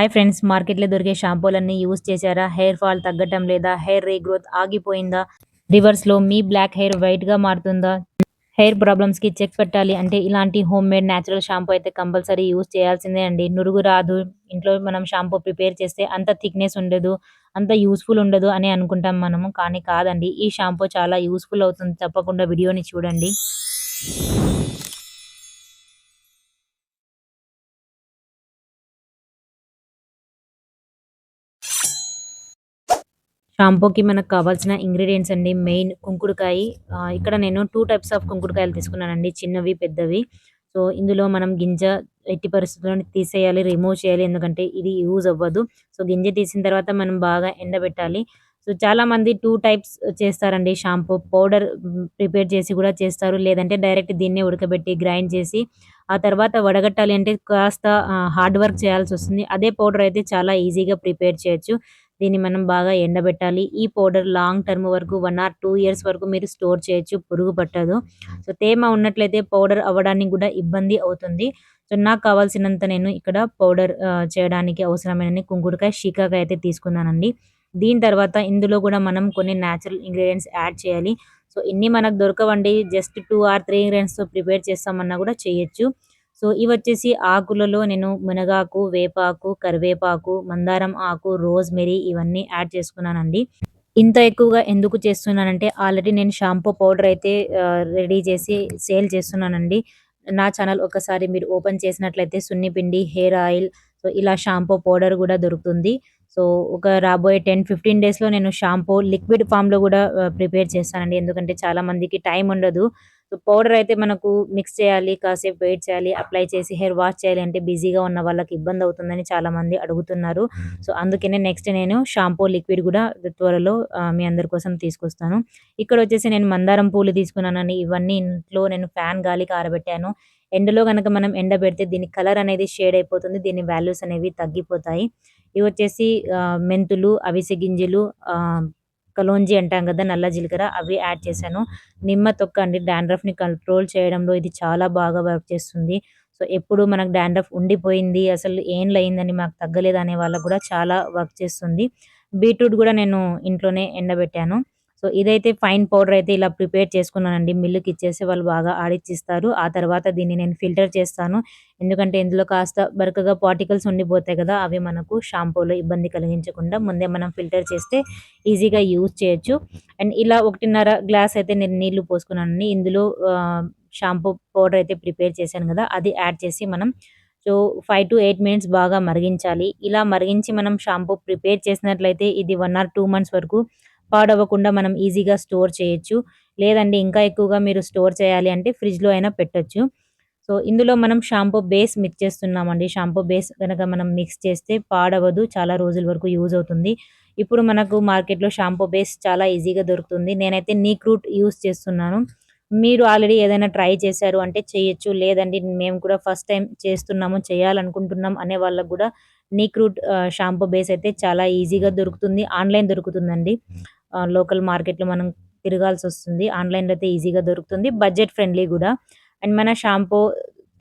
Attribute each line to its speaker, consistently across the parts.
Speaker 1: Hi friends, మార్కెట్‌లో దొరికే షాంపూలన్నీ యూజ్ చేశారా? హెయిర్ ఫాల్ తగ్గటం లేదా? హెయిర్ రీగ్రోత్ ఆగిపోయిందా? రివర్స్‌లో మీ బ్లాక్ హెయిర్ వైట్‌గా మారుతుందా? హెయిర్ ప్రాబ్లమ్స్‌కి చెక్ పెట్టాలి అంటే ఇలాంటి హోమ్‌మేడ్ నేచురల్ షాంపూ అయితే కంపల్సరీ యూజ్ చేయాల్సిందే అండి. నురుగు రాదు. ఇంట్లో మనం షాంపూ ప్రిపేర్ చేస్తే అంత థిక్‌నెస్ ఉండదు. అంత యూజ్‌ఫుల్ ఉండదు అని అనుకుంటాం మనము. కానీ కాదండి. ఈ షాంపూ చాలా యూజ్‌ఫుల్ అవుతుంది. తప్పకుండా వీడియోని చూడండి. షాంపూకి మనకు కావాల్సిన ఇంగ్రీడియెంట్స్ అండి. మెయిన్ కుంకుడుకాయి. ఇక్కడ నేను 2 టైప్స్ ఆఫ్ కుంకుడుకాయలు తీసుకున్నానండి. చిన్నవి, పెద్దవి. సో, ఇందులో మనం గింజ ఎట్టి పరిస్థితుల్లోని తీసేయాలి, రిమూవ్ చేయాలి. ఎందుకంటే ఇది యూజ్ అవ్వదు. సో, గింజ తీసిన తర్వాత మనం బాగా ఎండబెట్టాలి. సో, చాలామంది 2 టైప్స్ చేస్తారండి షాంపూ. పౌడర్ ప్రిపేర్ చేసి కూడా చేస్తారు. లేదంటే డైరెక్ట్ దీన్నే ఉడకబెట్టి గ్రైండ్ చేసి, ఆ తర్వాత వడగట్టాలి అంటే కాస్త హార్డ్ వర్క్ చేయాల్సొస్తుంది. అదే పౌడర్ అయితే చాలా ఈజీగా ప్రిపేర్ చేయొచ్చు. దీన్ని మనం బాగా ఎండబెట్టాలి. ఈ పౌడర్ లాంగ్ టర్మ్ వరకు 1 ఆర్ 2 ఇయర్స్ వరకు మీరు స్టోర్ చేయొచ్చు. పురుగు పట్టదు. సో, తేమ ఉన్నట్లయితే పౌడర్ అవ్వడానికి గూడా ఇబ్బంది అవుతుంది. సో, నాకు కావాల్సినంత నేను ఇక్కడ పౌడర్ చేయడానికి అవసరమైనన్ని కుంకుడుకాయ, షికాకాయ అయితే తీసుకున్నానండి. దీని తర్వాత ఇందులో గూడా మనం కొన్ని నేచురల్ ఇంగ్రీడియెంట్స్ యాడ్ చేయాలి. సో, ఇన్ని మనకు దొరకవండి. జస్ట్ 2 ఆర్ 3 ఇంగ్రీడియెంట్స్‌తో ప్రిపేర్ చేస్తామన్నా గూడా చేయొచ్చు. సో, ఇవొచ్చేసి ఆకులలో నేను మునగాకు, వేపాకు, కరివేపాకు, మందారం ఆకు, రోజ్‌మెరీ ఇవన్నీ యాడ్ చేసుకున్నానండి. ఇంత ఎక్కువగా ఎందుకు చేస్తున్నానంటే ఆల్రెడీ నేను షాంపూ పౌడర్ అయితే రెడీ చేసి సేల్ చేస్తున్నానండి. నా ఛానల్ ఒకసారి మీరు ఓపెన్ చేసినట్లయితే సున్నిపిండి, హెయిర్ ఆయిల్, సో, ఇలా షాంపూ పౌడర్ గూడా దొరుకుతుంది. సో, ఒక రాబోయే 10, 15 డేస్‌లో నేను షాంపూ లిక్విడ్ ఫామ్‌లో గూడా ప్రిపేర్ చేస్తానండి. ఎందుకంటే చాలా మందికి టైం ఉండదు. సో, పౌడర్ అయితే మనకు మిక్స్ చేయాలి, కాసేపు వెయిట్ చేయాలి, అప్లై చేసి హెయిర్ వాష్ చేయాలి అంటే బిజీగా ఉన్న వాళ్ళకి ఇబ్బందవుతుందని చాలామంది అడుగుతున్నారు. సో, అందుకనే నెక్స్ట్ నేను షాంపూ లిక్విడ్ గూడా త్వరలో మీ అందరి కోసం తీసుకొస్తాను. ఇక్కడొచ్చేసి నేను మందారం పూలు తీసుకున్నానండి. ఇవన్నీ ఇంట్లో నేను ఫ్యాన్ గాలికి ఆరబెట్టాను. ఎండలో గనక మనం ఎండబెడితే దీని కలర్ అనేది షేడ్ అయిపోతుంది. దీని వాల్యూస్ అనేవి తగ్గిపోతాయి. ఇవొచ్చేసి మెంతులు, అవిసె గింజలు, కలోంజి అంటాం గదా! నల్ల జీలకర్ర అవి యాడ్ చేశాను. నిమ్మ తొక్క అండి, డాండ్రఫ్‌ని కంట్రోల్ చేయడంలో ఇది చాలా బాగా వర్క్ చేస్తుంది. సో, ఎప్పుడు మనకు డాండ్రఫ్ ఉండిపోయింది, అసలు ఏండ్లయిందని మాకు తగ్గలేదు అనే వాళ్ళకి గూడా చాలా వర్క్ చేస్తుంది. బీట్రూట్ గూడా నేను ఇంట్లోనే ఎండబెట్టాను. సో, ఇదైతే ఫైన్ పౌడర్ అయితే ఇలా ప్రిపేర్ చేసుకున్నానండి. మిల్లుకిచ్చేసి వాళ్ళు బాగా ఆడిచ్చిస్తారు. ఆ తర్వాత దీన్ని నేను ఫిల్టర్ చేస్తాను. ఎందుకంటే ఇందులో కాస్త బరకగా పార్టికల్స్ ఉండిపోతాయి గదా! అవి మనకు షాంపూలో ఇబ్బంది కలిగించకుండా ముందే మనం ఫిల్టర్ చేస్తే ఈజీగా యూజ్ చేయొచ్చు. అండ్ ఇలా 1:30 గ్లాస్ అయితే నేను నీళ్లు పోసుకున్నానండి. ఇందులో షాంపూ పౌడర్ అయితే ప్రిపేర్ చేశాను గదా! అది యాడ్ చేసి మనం సో, 5-8 మినిట్స్ బాగా మరిగించాలి. ఇలా మరిగించి మనం షాంపూ ప్రిపేర్ చేసినట్లయితే ఇది 1 ఆర్ 2 మంత్స్ వరకు పాడవ్వకుండా మనం ఈజీగా స్టోర్ చేయొచ్చు. లేదండి ఇంకా ఎక్కువగా మీరు స్టోర్ చేయాలి అంటే ఫ్రిడ్జ్‌లో అయినా పెట్టొచ్చు. సో, ఇందులో మనం షాంపూ బేస్ మిక్స్ చేస్తున్నామండి. షాంపూ బేస్ గనక మనం మిక్స్ చేస్తే పాడవదు. చాలా రోజుల వరకు యూజ్ అవుతుంది. ఇప్పుడు మనకు మార్కెట్‌లో షాంపూ బేస్ చాలా ఈజీగా దొరుకుతుంది. నేనైతే నీక్ రూట్ యూజ్ చేస్తున్నాను. మీరు ఆల్రెడీ ఏదైనా ట్రై చేశారు అంటే చేయొచ్చు. లేదండి మేము కూడా ఫస్ట్ టైమ్ చేస్తున్నాము, చేయాలనుకుంటున్నాం అనే వాళ్ళకి గూడా నీక్ రూట్ షాంపూ బేస్ అయితే చాలా ఈజీగా దొరుకుతుంది. ఆన్‌లైన్ దొరుకుతుందండి. లోకల్ మార్కెట్‌లో మనం తిరగాల్సొస్తుంది. ఆన్‌లైన్‌లో అయితే ఈజీగా దొరుకుతుంది. బడ్జెట్ ఫ్రెండ్లీ గూడా. అండ్ మన షాంపూ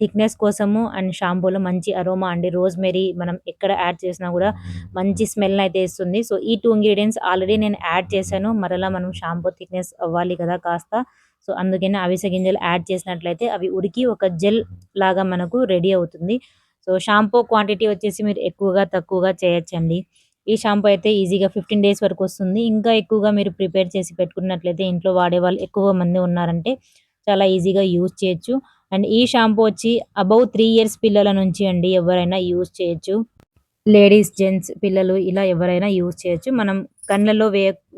Speaker 1: థిక్‌నెస్ కోసము అండ్ షాంపూలో మంచి అరోమా అండి. రోజ్‌మెరీ మనం ఎక్కడ యాడ్ చేసినా గూడా మంచి స్మెల్‌నయితే ఇస్తుంది. సో, ఈ 2 ఇంగ్రీడియెంట్స్ ఆల్రెడీ నేను యాడ్ చేశాను. మరలా మనం షాంపూ థిక్‌నెస్ అవ్వాలి కదా కాస్త. సో, అందుకని అవిసె గింజలు యాడ్ చేసినట్లయితే అవి ఉడికి ఒక జెల్ లాగా మనకు రెడీ అవుతుంది. సో, షాంపూ క్వాంటిటీ వచ్చేసి మీరు ఎక్కువగా, తక్కువగా చేయొచ్చండి. ఈ షాంపూ అయితే ఈజీగా 15 డేస్ వరకొస్తుంది. ఇంకా ఎక్కువగా మీరు ప్రిపేర్ చేసి పెట్టుకున్నట్లయితే ఇంట్లో వాడేవాళ్ళు ఎక్కువ మంది ఉన్నారంటే చాలా ఈజీగా యూజ్ చేయొచ్చు. అండ్ ఈ షాంపూ వచ్చి అబోవ్ 3 ఇయర్స్ పిల్లల నుంచి అండి ఎవరైనా యూజ్ చేయొచ్చు. లేడీస్, జెంట్స్, పిల్లలు ఇలా ఎవరైనా యూజ్ చేయొచ్చు. మనం కళ్ళలో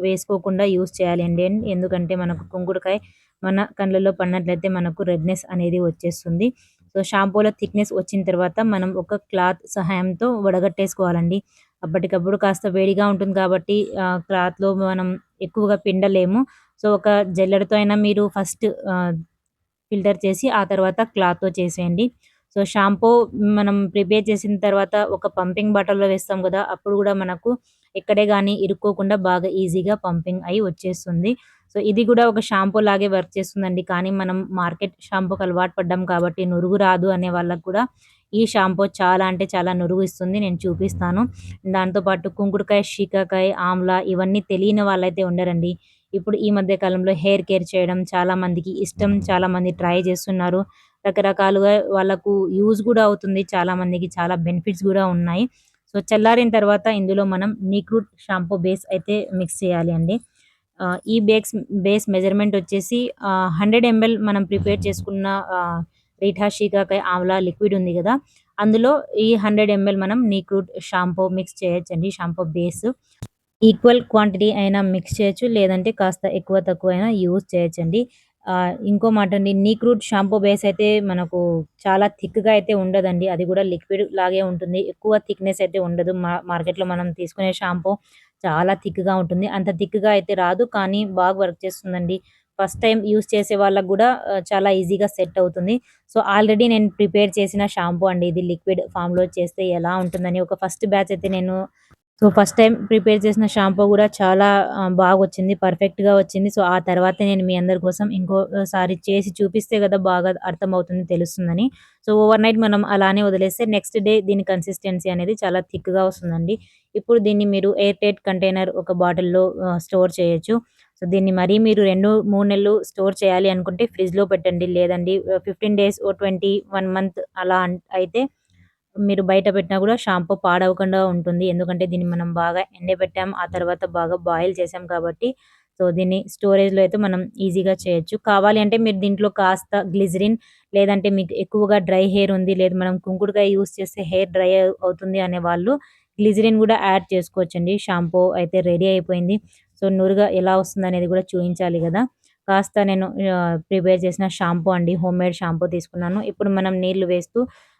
Speaker 1: వేసుకోకుండా యూజ్ చేయాలి అండి. ఎందుకంటే మనకు కుంకుడుకాయ మన కళ్ళలో పడినట్లయితే మనకు రెడ్‌నెస్ అనేది వచ్చేస్తుంది. సో, షాంపూలో థిక్‌నెస్ వచ్చిన తర్వాత మనం ఒక క్లాత్ సహాయంతో వడగట్టేసుకోవాలండి. అప్పటికప్పుడు కాస్త వేడిగా ఉంటుంది కాబట్టి క్లాత్‌లో మనం ఎక్కువగా పిండలేము. సో, ఒక జల్లెడతో అయినా మీరు ఫస్ట్ ఫిల్టర్ చేసి ఆ తర్వాత క్లాత్‌తో చేసేయండి. సో, షాంపూ మనం ప్రిపేర్ చేసిన తర్వాత ఒక పంపింగ్ బాటిల్‌లో వేస్తాం గదా! అప్పుడు గూడా మనకు ఎక్కడే గాని ఇరుక్కోకుండా బాగా ఈజీగా పంపింగ్ అయ్యి వచ్చేస్తుంది. సో, ఇది గూడా ఒక షాంపూ లాగే వర్క్ చేస్తుందండి. కానీ మనం మార్కెట్ షాంపూకి అలవాటు పడ్డాం కాబట్టి నురుగు రాదు అనే వాళ్ళకి కూడా ఈ షాంపూ చాలా అంటే చాలా నురుగు ఇస్తుంది. నేను చూపిస్తాను. దాంతో పాటు కుంకుడుకాయ, శీకాకాయ, ఆమ్లా ఇవన్నీ తెలియని వాళ్ళైతే ఉండరండి. ఇప్పుడు ఈ మధ్య కాలంలో హెయిర్ కేర్ చేయడం చాలా మందికి ఇష్టం. చాలా మంది ట్రై చేస్తున్నారు. రకరకాలుగా వాళ్ళకు యూజ్ గూడా అవుతుంది. చాలా మందికి చాలా బెనిఫిట్స్ గూడా ఉన్నాయి. సో, చల్లారిన తర్వాత ఇందులో మనం నీక్‌రూట్ షాంపూ బేస్ అయితే మిక్స్ చేయాలి అండి. ఈ బేస్ మెజర్‌మెంట్ వచ్చేసి 100 ఎంఎల్ మనం ప్రిపేర్ చేసుకున్న రీఠా షీకాకాయ ఆమ్లా లిక్విడ్ ఉంది గదా! అందులో ఈ 100 ఎంఎల్ మనం నీక్‌రూట్ షాంపూ మిక్స్ చేయొచ్చండి. Shampoo base. ఈక్వల్ క్వాంటిటీ అయినా మిక్స్ చేయొచ్చు. లేదంటే కాస్త ఎక్కువ తక్కువ అయినా యూజ్ చేయొచ్చండి. ఇంకో మాటండి, నీక్‌రూట్ షాంపూ బేస్ అయితే మనకు చాలా థిక్‌గా అయితే ఉండదండి. అది గూడా లిక్విడ్ లాగే ఉంటుంది. ఎక్కువ థిక్‌నెస్ అయితే ఉండదు. మార్కెట్‌లో మనం తీసుకునే షాంపూ చాలా థిక్‌గా ఉంటుంది. అంత థిక్‌గా అయితే రాదు. కానీ బాగా వర్క్ చేస్తుందండి. ఫస్ట్ టైమ్ యూజ్ చేసే వాళ్ళకి గూడా చాలా ఈజీగా సెట్ అవుతుంది. సో, ఆల్రెడీ నేను ప్రిపేర్ చేసిన షాంపూ అండి ఇది. లిక్విడ్ ఫామ్‌లో చేస్తే ఎలా ఉంటుందని ఒక ఫస్ట్ బ్యాచ్ అయితే నేను ఫస్ట్ టైమ్ ప్రిపేర్ చేసిన షాంపూ గూడా చాలా బాగొచ్చింది. పర్ఫెక్ట్‌గా వచ్చింది. సో, ఆ తర్వాతే నేను మీ అందరి కోసం ఇంకోసారి చేసి చూపిస్తే గదా బాగా అర్థమవుతుంది, తెలుస్తుందని. సో, ఓవర్‌నైట్ మనం అలానే వదిలేస్తే నెక్స్ట్ డే దీని కన్సిస్టెన్సీ అనేది చాలా థిక్‌గా వస్తుందండి. ఇప్పుడు దీన్ని మీరు ఎయిర్ టైట్ కంటైనర్ ఒక బాటిల్‌లో స్టోర్ చేయొచ్చు. సో, దీన్ని మరీ మీరు 2, 3 నెలలు స్టోర్ చేయాలి అనుకుంటే ఫ్రిడ్జ్‌లో పెట్టండి. లేదండి 15 డేస్, 1 మంత్ అలా అయితే మీరు బయట పెట్టినా గూడా షాంపూ పాడవకుండా ఉంటుంది. ఎందుకంటే దీన్ని మనం బాగా ఎండబెట్టాం. ఆ తర్వాత బాగా బాయిల్ చేసాం కాబట్టి, సో, దీన్ని స్టోరేజ్‌లో అయితే మనం ఈజీగా చేయొచ్చు. కావాలి అంటే మీరు దీంట్లో కాస్త గ్లిజరిన్, లేదంటే మీకు ఎక్కువగా డ్రై హెయిర్ ఉంది, లేదు మనం కుంకుడుకాయ యూజ్ చేస్తే హెయిర్ డ్రై అవుతుంది అనేవాళ్ళు గ్లిజరిన్ గూడా యాడ్ చేసుకోవచ్చండి. షాంపూ అయితే రెడీ అయిపోయింది. సో, నురుగ ఎలా వస్తుందనేది గూడా చూయించాలి గదా! కాస్త నేను ప్రిపేర్ చేసిన షాంపూ అండి. హోమ్‌మేడ్ షాంపూ తీసుకున్నాను. ఇప్పుడు మనం నీళ్లు వేస్తూ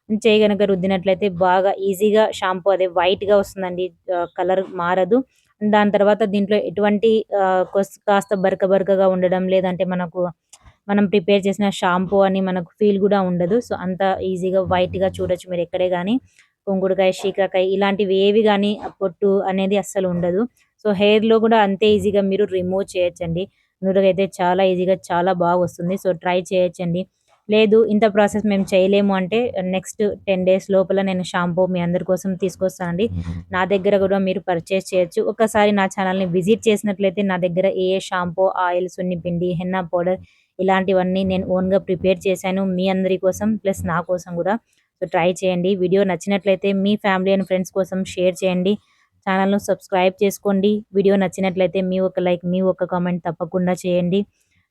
Speaker 1: చేయి గనక రుద్దినట్లయితే బాగా ఈజీగా షాంపూ అది వైట్‌గా వస్తుందండి. కలర్ మారదు. దాని తర్వాత దీంట్లో ఎటువంటి కాస్త బరక బరకగా ఉండడం, లేదంటే మనం ప్రిపేర్ చేసిన షాంపూ అని మనకు ఫీల్ గూడా ఉండదు. సో, అంత ఈజీగా వైట్‌గా చూడొచ్చు మీరెక్కడే గాని. కుంకుడుకాయ, శీకాకాయ ఇలాంటివి ఏవి గాని పొట్టు అనేది అస్సలు ఉండదు. సో, హెయిర్‌లో గూడా అంతే ఈజీగా మీరు రిమూవ్ చేయొచ్చండి. నురుగైతే చాలా ఈజీగా చాలా బాగొస్తుంది. సో, ట్రై చేయొచ్చండి. లేదు ఇంత ప్రాసెస్ మేము చేయలేము అంటే నెక్స్ట్ 10 డేస్ లోపల నేను షాంపూ మీ అందరి కోసం తీసుకొస్తానండి. నా దగ్గర గూడా మీరు పర్చేజ్ చేయొచ్చు. ఒక్కసారి నా ఛానల్‌ని విజిట్ చేసినట్లయితే నా దగ్గర ఏ షాంపూ, ఆయిల్, సున్నిపిండి, హెన్నా పౌడర్ ఇలాంటివన్నీ నేను ఓన్‌గా ప్రిపేర్ చేశాను. మీ అందరి కోసం ప్లస్ నా కోసం గూడా. సో, ట్రై చేయండి. వీడియో నచ్చినట్లయితే మీ ఫ్యామిలీ అండ్ ఫ్రెండ్స్ కోసం షేర్ చేయండి. ఛానల్‌ను సబ్స్క్రైబ్ చేసుకోండి. వీడియో నచ్చినట్లయితే మీ ఒక లైక్, మీ ఒక కామెంట్ తప్పకుండా చేయండి.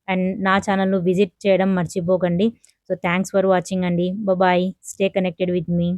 Speaker 1: అండ్ నా ఛానల్‌ను విజిట్ చేయడం మర్చిపోకండి. సో, థాంక్స్ ఫర్ వాచింగ్ అండి. Bye. Stay connected with me.